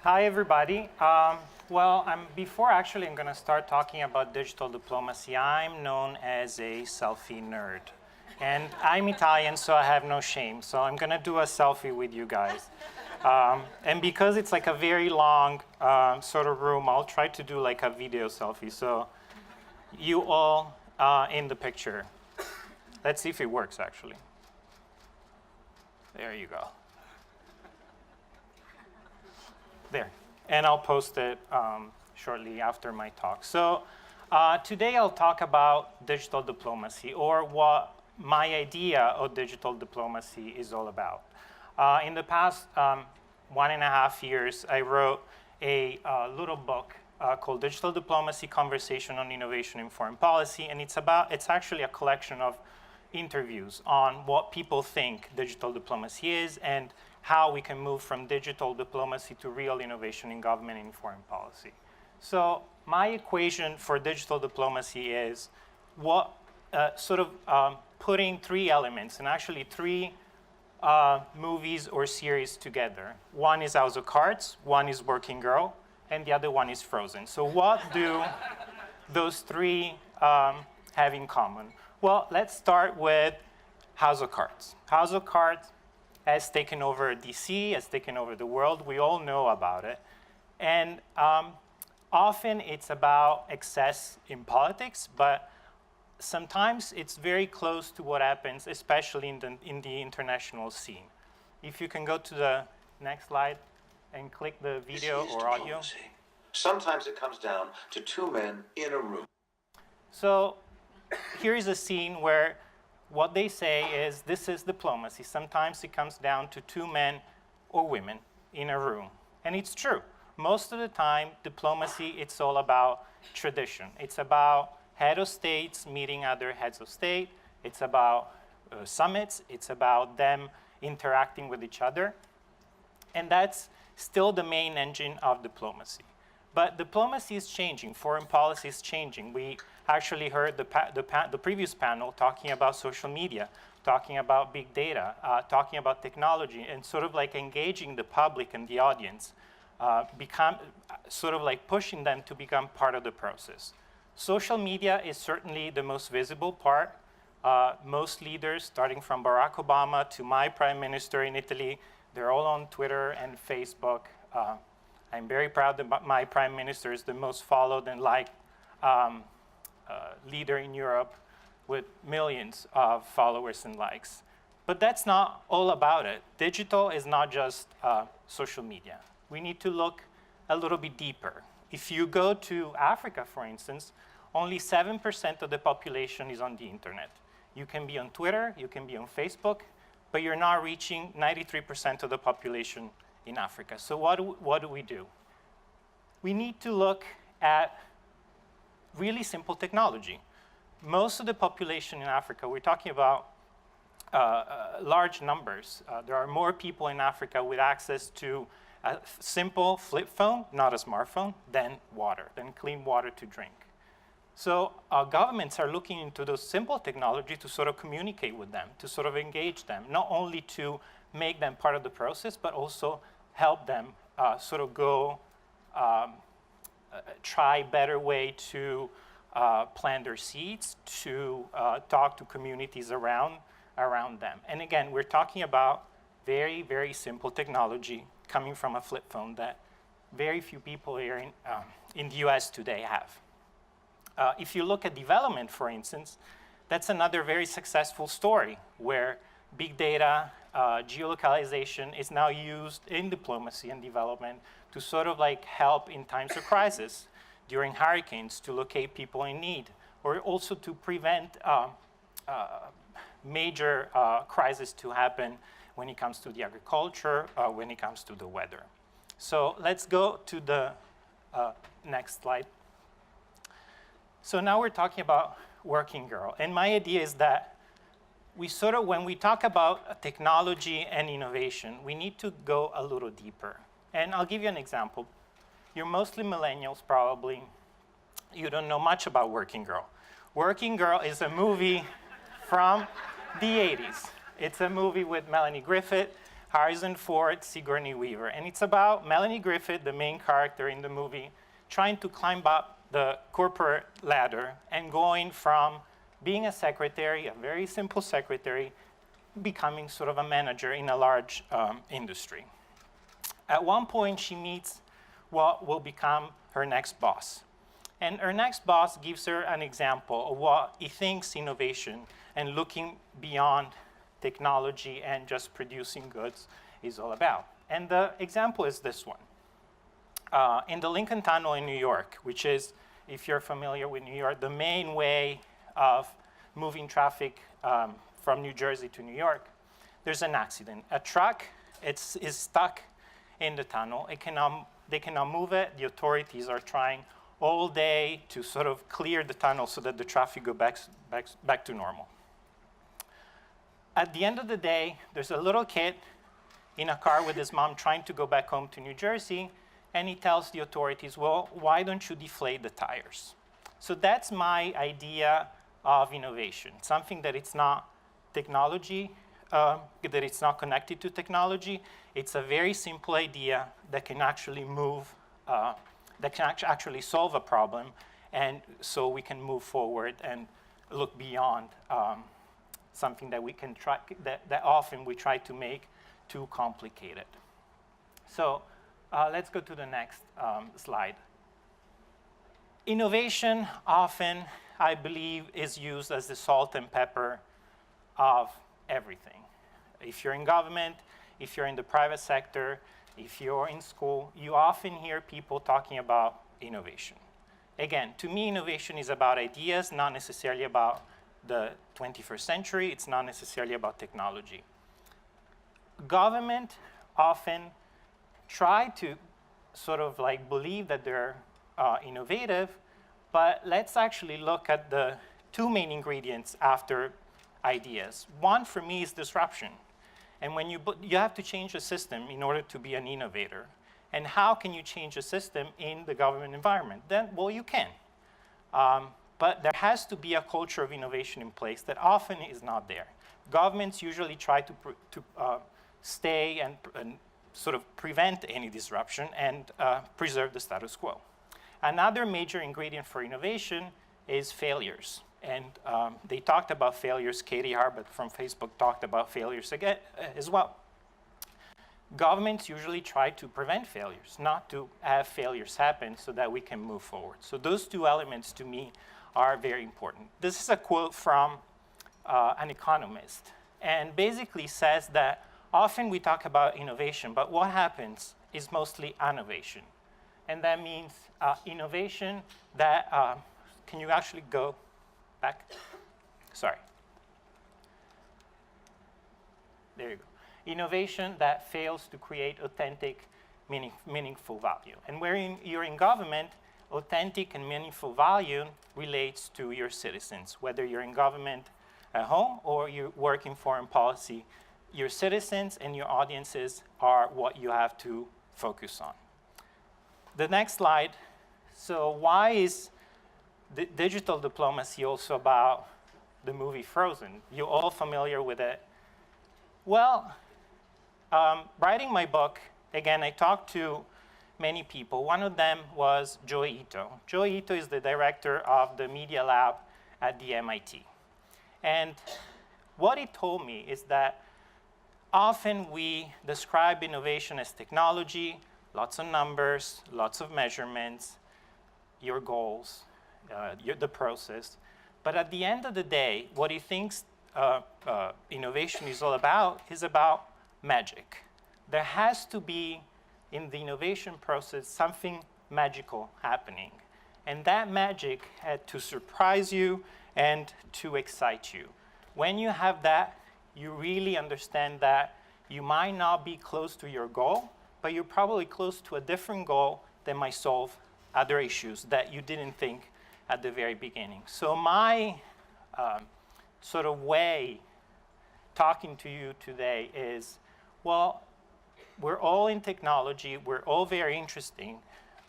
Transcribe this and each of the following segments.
Hi, everybody. Before I'm going to start talking about digital diplomacy, I'm known as a selfie nerd. And I'm Italian, so I have no shame. So I'm going to do a selfie with you guys. And because it's like a very long sort of room, I'll try to do like a video selfie. So you all in the picture. Let's see if it works, actually. There you go. There. And I'll post it shortly after my talk. So today I'll talk about digital diplomacy, or what my idea of digital diplomacy is all about. In the past 1.5 years, I wrote a little book called Digital Diplomacy: Conversation on Innovation in Foreign Policy, and it's actually a collection of interviews on what people think digital diplomacy is and how we can move from digital diplomacy to real innovation in government and in foreign policy. So my equation for digital diplomacy is putting three elements, and actually three movies or series together. One is House of Cards, one is Working Girl, and the other one is Frozen. So what do those three have in common? Well, let's start with House of Cards. House of Cards has taken over DC, has taken over the world. We all know about it. And often it's about excess in politics, but sometimes it's very close to what happens, especially in the international scene. If you can go to the next slide and click the video or audio. Sometimes it comes down to two men in a room. So here is a scene where what they say is this is diplomacy. Sometimes it comes down to two men or women in a room. And it's true. Most of the time, diplomacy, it's all about tradition. It's about head of states meeting other heads of state. It's about summits. It's about them interacting with each other. And that's still the main engine of diplomacy. But diplomacy is changing. Foreign policy is changing. We actually heard the previous panel talking about social media, talking about big data, talking about technology, and sort of like engaging the public and the audience, sort of like pushing them to become part of the process. Social media is certainly the most visible part. Most leaders, starting from Barack Obama to my prime minister in Italy, they're all on Twitter and Facebook. I'm very proud that my prime minister is the most followed and liked leader in Europe with millions of followers and likes. But that's not all about it. Digital is not just social media. We need to look a little bit deeper. If you go to Africa, for instance, only 7% of the population is on the internet. You can be on Twitter, you can be on Facebook, but you're not reaching 93% of the population in Africa. So what do we do? We need to look at really simple technology. Most of the population in Africa, we're talking about large numbers. There are more people in Africa with access to a simple flip phone, not a smartphone, than clean water to drink. So governments are looking into those simple technology to sort of communicate with them, to sort of engage them, not only to make them part of the process, but also help them sort of go try better way to plant their seeds, to talk to communities around them. And again, we're talking about very, very simple technology coming from a flip phone that very few people here in the US today have. If you look at development, for instance, that's another very successful story where big data, geolocalization is now used in diplomacy and development to sort of like help in times of crisis, during hurricanes, to locate people in need, or also to prevent major crises to happen when it comes to the agriculture, when it comes to the weather. So let's go to the next slide. So now we're talking about Working Girl. And my idea is that we sort of, when we talk about technology and innovation, we need to go a little deeper. And I'll give you an example. You're mostly millennials, probably. You don't know much about Working Girl. Working Girl is a movie from the 80s. It's a movie with Melanie Griffith. Harrison Ford, Sigourney Weaver. And it's about Melanie Griffith, the main character in the movie, trying to climb up the corporate ladder and going from being a secretary, a very simple secretary, becoming sort of a manager in a large industry. At one point, she meets what will become her next boss. And her next boss gives her an example of what he thinks innovation and looking beyond technology and just producing goods is all about. And the example is this one. In the Lincoln Tunnel in New York, which is, if you're familiar with New York, the main way of moving traffic from New Jersey to New York, there's an accident. A truck is stuck in the tunnel. They cannot move it. The authorities are trying all day to sort of clear the tunnel so that the traffic goes back to normal. At the end of the day, there's a little kid in a car with his mom trying to go back home to New Jersey, and he tells the authorities, well, why don't you deflate the tires? So that's my idea of innovation, something that it's not technology, that it's not connected to technology. It's a very simple idea that can actually move, that can actually solve a problem, and so we can move forward and look beyond something that we can try, that often we try to make too complicated. So let's go to the next slide. Innovation often, I believe, is used as the salt and pepper of everything. If you're in government, if you're in the private sector, if you're in school, you often hear people talking about innovation. Again, to me, innovation is about ideas, not necessarily about the 21st century. It's not necessarily about technology. Government often try to sort of like believe that they're innovative, but let's actually look at the two main ingredients after ideas. One, for me, is disruption. And when you have to change the system in order to be an innovator. And how can you change a system in the government environment? Then, well, you can. But there has to be a culture of innovation in place that often is not there. Governments usually try to stay and sort of prevent any disruption and preserve the status quo. Another major ingredient for innovation is failures. And they talked about failures. Katie Harbert from Facebook talked about failures again, as well. Governments usually try to prevent failures, not to have failures happen so that we can move forward. So those two elements, to me, are very important. This is a quote from an economist, and basically says that often we talk about innovation, but what happens is mostly innovation. And that means innovation that, can you actually go back? Sorry. There you go. Innovation that fails to create authentic, meaningful value. And where you're in government, authentic and meaningful value relates to your citizens. Whether you're in government at home or you work in foreign policy, your citizens and your audiences are what you have to focus on. The next slide. So why is digital diplomacy also about the movie Frozen? You're all familiar with it. Well, writing my book, again, I talked to many people. One of them was Joe Ito. Joe Ito is the director of the Media Lab at the MIT. And what he told me is that often we describe innovation as technology, lots of numbers, lots of measurements, your goals, the process. But at the end of the day, what he thinks innovation is all about is about magic. There has to be, in the innovation process, something magical happening. And that magic had to surprise you and to excite you. When you have that, you really understand that you might not be close to your goal, but you're probably close to a different goal that might solve other issues that you didn't think at the very beginning. So my sort of way talking to you today is, well, we're all in technology, we're all very interested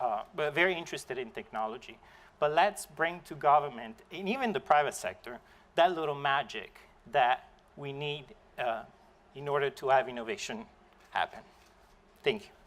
in technology, but let's bring to government, and even the private sector, that little magic that we need in order to have innovation happen. Thank you.